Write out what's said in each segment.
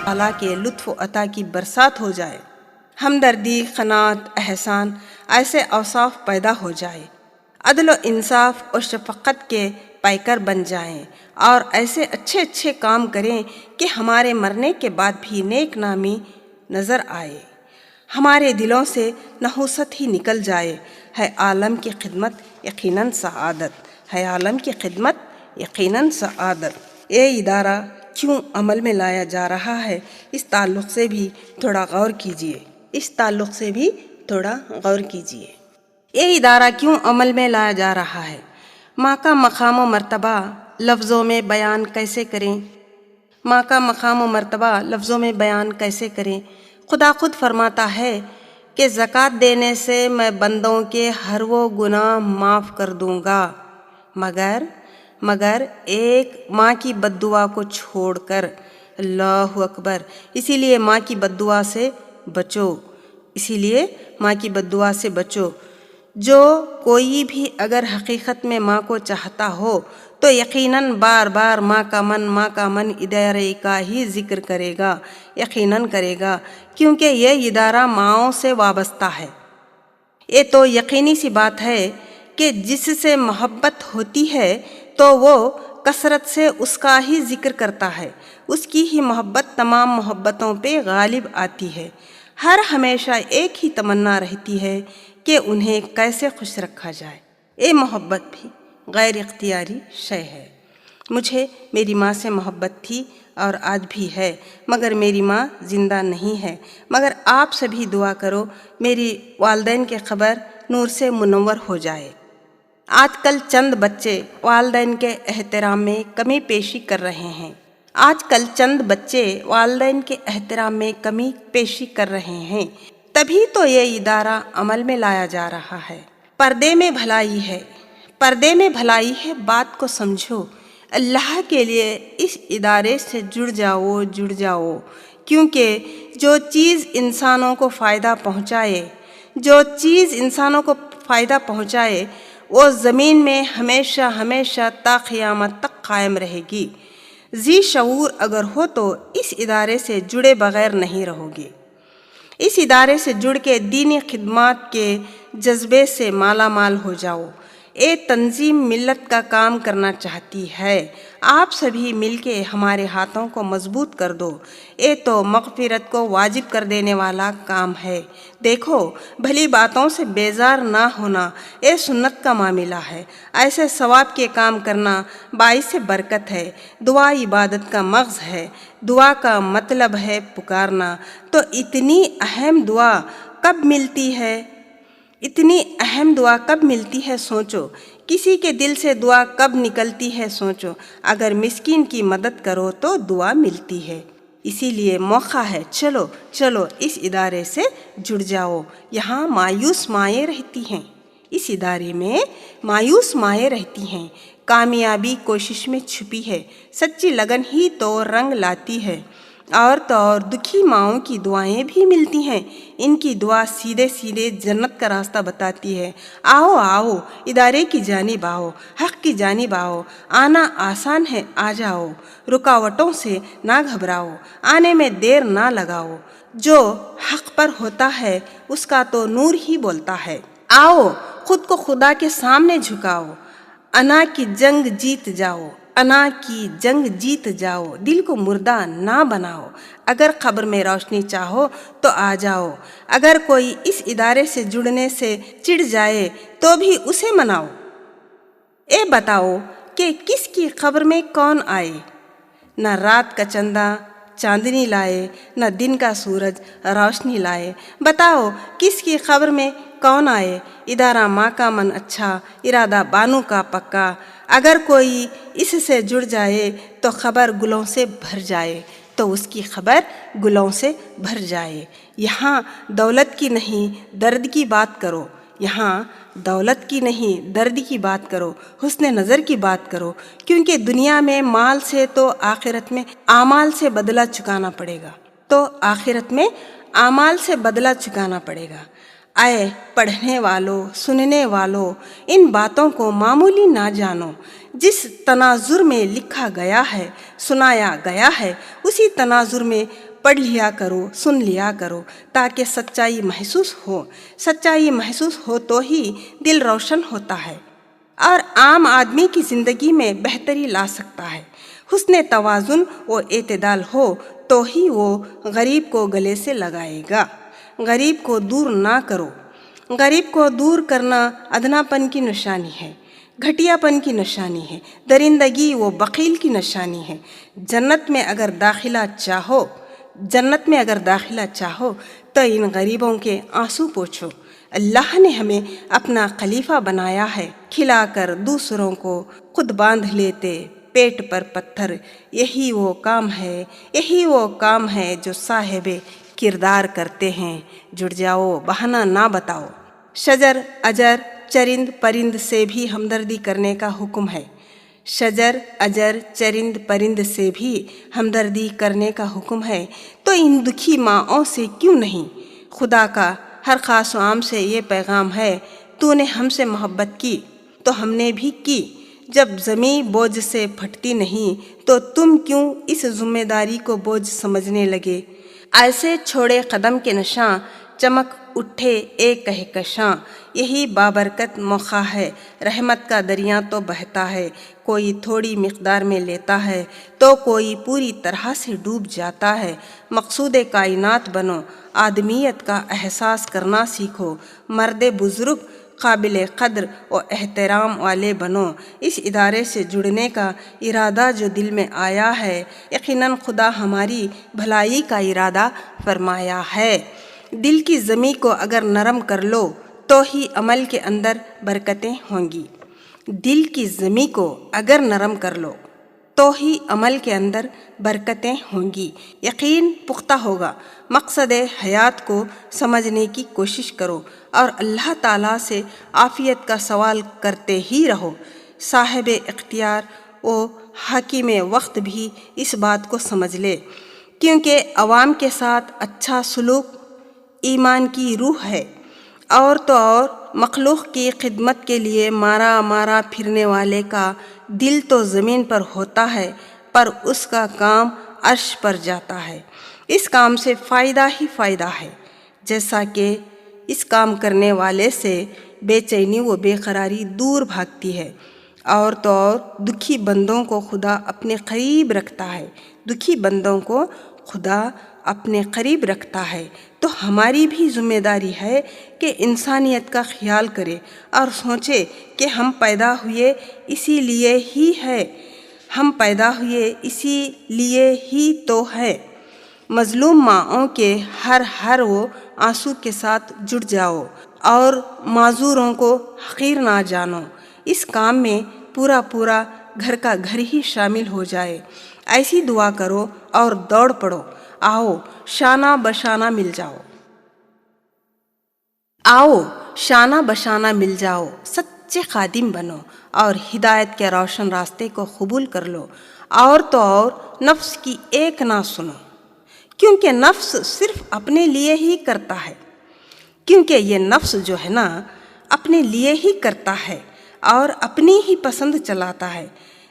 تعالیٰ کے لطف و عطا کی برسات ہو جائے، ہمدردی، قناعت، احسان ایسے اوصاف پیدا ہو جائے، عدل و انصاف اور شفقت کے پیکر بن جائیں، اور ایسے اچھے اچھے کام کریں کہ ہمارے مرنے کے بعد بھی نیک نامی نظر آئے، ہمارے دلوں سے نحوست ہی نکل جائے۔ ہے عالم کی خدمت یقیناً سعادت، ہے عالم کی خدمت یقیناً سعادت۔ یہ ادارہ کیوں عمل میں لایا جا رہا ہے، اس تعلق سے بھی تھوڑا غور کیجیے، اس تعلق سے بھی تھوڑا غور کیجیے۔ یہ ادارہ کیوں عمل میں لایا جا رہا ہے؟ ماں کا مقام و مرتبہ لفظوں میں بیان کیسے کریں؟ ماں کا مقام و مرتبہ لفظوں میں بیان کیسے کریں؟ خدا خود فرماتا ہے کہ زکوٰۃ دینے سے میں بندوں کے ہر وہ گناہ معاف کر دوں گا مگر ایک ماں کی بد دعا کو چھوڑ کر۔ اللہ اکبر! اسی لیے ماں کی بد دعا سے بچو، اسی لیے ماں کی بد دعا سے بچو۔ جو کوئی بھی اگر حقیقت میں ماں کو چاہتا ہو تو یقیناً بار بار ماں کا من ادارے کا ہی ذکر کرے گا، یقیناً کرے گا، کیونکہ یہ ادارہ ماؤں سے وابستہ ہے۔ یہ تو یقینی سی بات ہے کہ جس سے محبت ہوتی ہے تو وہ کثرت سے اس کا ہی ذکر کرتا ہے، اس کی ہی محبت تمام محبتوں پہ غالب آتی ہے۔ ہر ہمیشہ ایک ہی تمنا رہتی ہے کہ انہیں کیسے خوش رکھا جائے۔ یہ محبت بھی غیر اختیاری شے ہے۔ مجھے میری ماں سے محبت تھی اور آج بھی ہے، مگر میری ماں زندہ نہیں ہے۔ مگر آپ سبھی دعا کرو میری والدین کی قبر نور سے منور ہو جائے۔ آج کل چند بچے والدین کے احترام میں کمی پیشی کر رہے ہیں، آج کل چند بچے والدین کے احترام میں کمی پیشی کر رہے ہیں، تبھی تو یہ ادارہ عمل میں لایا جا رہا ہے۔ پردے میں بھلائی ہے، پردے میں بھلائی ہے، بات کو سمجھو۔ اللہ کے لیے اس ادارے سے جڑ جاؤ، کیونکہ جو چیز انسانوں کو فائدہ پہنچائے وہ زمین میں ہمیشہ تا قیامت تک قائم رہے گی۔ ذی شعور اگر ہو تو اس ادارے سے جڑے بغیر نہیں رہو گے۔ اس ادارے سے جڑ کے دینی خدمات کے جذبے سے مالا مال ہو جاؤ۔ یہ تنظیم ملت کا کام کرنا چاہتی ہے، آپ سبھی مل کے ہمارے ہاتھوں کو مضبوط کر دو۔ یہ تو مغفرت کو واجب کر دینے والا کام ہے۔ دیکھو، بھلی باتوں سے بیزار نہ ہونا یہ سنت کا معاملہ ہے۔ ایسے ثواب کے کام کرنا باعث برکت ہے۔ دعا عبادت کا مغز ہے، دعا کا مطلب ہے پکارنا۔ تو اتنی اہم دعا کب ملتی ہے؟ اتنی اہم دعا کب ملتی ہے سوچو، کسی کے دل سے دعا کب نکلتی ہے سوچو۔ اگر مسکین کی مدد کرو تو دعا ملتی ہے، اسی لیے موقع ہے، چلو اس ادارے سے جڑ جاؤ۔ یہاں مایوس مائیں رہتی ہیں، اس ادارے میں مایوس مائیں رہتی ہیں۔ کامیابی کوشش میں چھپی ہے، سچی لگن ہی تو رنگ لاتی ہے۔ اور تو اور دکھی ماؤں کی دعائیں بھی ملتی ہیں، ان کی دعا سیدھے جنت کا راستہ بتاتی ہے۔ آؤ ادارے کی جانب آؤ، حق کی جانب آؤ، آنا آسان ہے، آ جاؤ، رکاوٹوں سے نہ گھبراؤ، آنے میں دیر نہ لگاؤ۔ جو حق پر ہوتا ہے اس کا تو نور ہی بولتا ہے۔ آؤ خود کو خدا کے سامنے جھکاؤ، انا کی جنگ جیت جاؤ، دل کو مردہ نہ بناؤ۔ اگر قبر میں روشنی چاہو تو آ جاؤ، اگر کوئی اس ادارے سے جڑنے سے چڑ جائے تو بھی اسے مناؤ۔ اے بتاؤ کہ کس کی قبر میں کون آئے؟ نہ رات کا چندہ چاندنی لائے، نہ دن کا سورج روشنی لائے۔ بتاؤ کس کی قبر میں کون آئے؟ ادارہ ماں کا من اچھا، ارادہ بانو کا پکا۔ اگر کوئی اس سے جڑ جائے تو خبر گلوں سے بھر جائے، یہاں دولت کی نہیں درد کی بات کرو، یہاں دولت کی نہیں درد کی بات کرو، حسن نظر کی بات کرو، کیونکہ دنیا میں مال سے تو آخرت میں اعمال سے بدلہ چکانا پڑے گا۔ اے پڑھنے والوں، سننے والوں، ان باتوں کو معمولی نہ جانو۔ جس تناظر میں لکھا گیا ہے، سنایا گیا ہے، اسی تناظر میں پڑھ لیا کرو، سن لیا کرو تاکہ سچائی محسوس ہو۔ سچائی محسوس ہو تو ہی دل روشن ہوتا ہے اور عام آدمی کی زندگی میں بہتری لا سکتا ہے۔ حسن توازن و اعتدال ہو تو ہی وہ غریب کو گلے سے لگائے گا۔ غریب کو دور نہ کرو۔ غریب کو دور کرنا ادنا پن کی نشانی ہے، گھٹیا پن کی نشانی ہے، درندگی و بخیل کی نشانی ہے۔ جنت میں اگر داخلہ چاہو تو ان غریبوں کے آنسو پوچھو۔ اللہ نے ہمیں اپنا خلیفہ بنایا ہے، کھلا کر دوسروں کو خود باندھ لیتے پیٹ پر پتھر۔ یہی وہ کام ہے جو صاحب کردار کرتے ہیں۔ جڑ جاؤ، بہانہ نہ بتاؤ۔ شجر، اجر، چرند پرند سے بھی ہمدردی کرنے کا حکم ہے۔ شجر، اجر، چرند پرند سے بھی ہمدردی کرنے کا حکم ہے تو ان دکھی ماؤں سے کیوں نہیں؟ خدا کا ہر خاص و عام سے یہ پیغام ہے، تو نے ہم سے محبت کی تو ہم نے بھی کی۔ جب زمیں بوجھ سے پھٹتی نہیں تو تم کیوں اس ذمہ داری کو بوجھ سمجھنے لگے؟ ایسے چھوڑے قدم کے نشاں، چمک اٹھے ایک کہکشاں۔ یہی بابرکت موقع ہے، رحمت کا دریا تو بہتا ہے۔ کوئی تھوڑی مقدار میں لیتا ہے تو کوئی پوری طرح سے ڈوب جاتا ہے۔ مقصود کائنات بنو، آدمیت کا احساس کرنا سیکھو۔ مرد بزرگ قابل قدر و احترام والے بنو۔ اس ادارے سے جڑنے کا ارادہ جو دل میں آیا ہے، یقیناً خدا ہماری بھلائی کا ارادہ فرمایا ہے۔ دل کی زمیں کو اگر نرم کر لو تو ہی عمل کے اندر برکتیں ہوں گی۔ دل کی زمیں کو اگر نرم کر لو تو ہی عمل کے اندر برکتیں ہوں گی، یقین پختہ ہوگا۔ مقصد حیات کو سمجھنے کی کوشش کرو اور اللہ تعالیٰ سے عافیت کا سوال کرتے ہی رہو۔ صاحب اختیار و حاکم وقت بھی اس بات کو سمجھ لے، کیونکہ عوام کے ساتھ اچھا سلوک ایمان کی روح ہے، اور تو اور مخلوق کی خدمت کے لیے مارا پھرنے والے کا دل تو زمین پر ہوتا ہے پر اس کا کام عرش پر جاتا ہے۔ اس کام سے فائدہ ہی فائدہ ہے، جیسا کہ اس کام کرنے والے سے بے چینی و بے قراری دور بھاگتی ہے۔ اور تو اور دکھی بندوں کو خدا اپنے قریب رکھتا ہے، دکھی بندوں کو خدا اپنے قریب رکھتا ہے۔ تو ہماری بھی ذمہ داری ہے کہ انسانیت کا خیال کرے اور سوچے کہ ہم پیدا ہوئے اسی لیے ہی تو ہے۔ مظلوم ماؤں کے ہر وہ آنسو کے ساتھ جڑ جاؤ اور معذوروں کو حقیر نہ جانو۔ اس کام میں پورا گھر کا گھر ہی شامل ہو جائے۔ ایسی دعا کرو اور دوڑ پڑو۔ آؤ شانہ بشانہ مل جاؤ، سچے خادم بنو اور ہدایت کے روشن راستے کو قبول کر لو۔ اور تو اور نفس کی ایک نہ سنو، کیونکہ نفس صرف اپنے لیے ہی کرتا ہے، کیونکہ یہ نفس جو ہے نا اپنے لیے ہی کرتا ہے اور اپنی ہی پسند چلاتا ہے،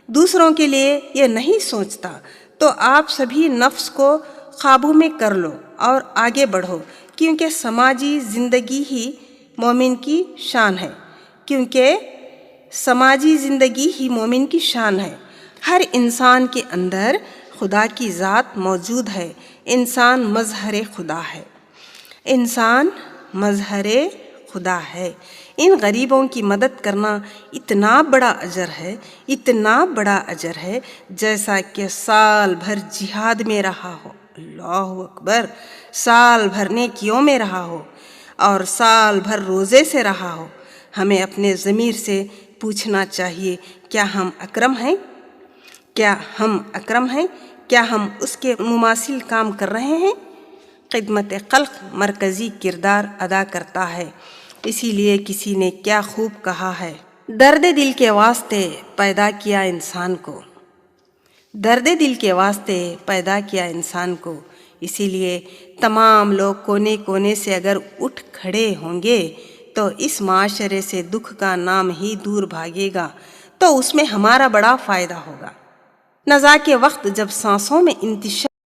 دوسروں کے لیے یہ نہیں سوچتا۔ تو آپ سبھی نفس کو قابو میں کر لو اور آگے بڑھو، کیونکہ سماجی زندگی ہی مومن کی شان ہے۔ ہر انسان کے اندر خدا کی ذات موجود ہے۔ انسان مظہر خدا ہے۔ ان غریبوں کی مدد کرنا اتنا بڑا اجر ہے جیسا کہ سال بھر جہاد میں رہا ہو، اللہ اکبر، سال بھر نیکیوں میں رہا ہو اور سال بھر روزے سے رہا ہو۔ ہمیں اپنے ضمیر سے پوچھنا چاہیے، کیا ہم اکرم ہیں؟ کیا ہم اس کے مماثل کام کر رہے ہیں؟ خدمت خلق مرکزی کردار ادا کرتا ہے۔ اسی لیے کسی نے کیا خوب کہا ہے، درد دل کے واسطے پیدا کیا انسان کو۔ اسی لیے تمام لوگ کونے کونے سے اگر اٹھ کھڑے ہوں گے تو اس معاشرے سے دکھ کا نام ہی دور بھاگے گا، تو اس میں ہمارا بڑا فائدہ ہوگا۔ نزاع کے وقت جب سانسوں میں انتشار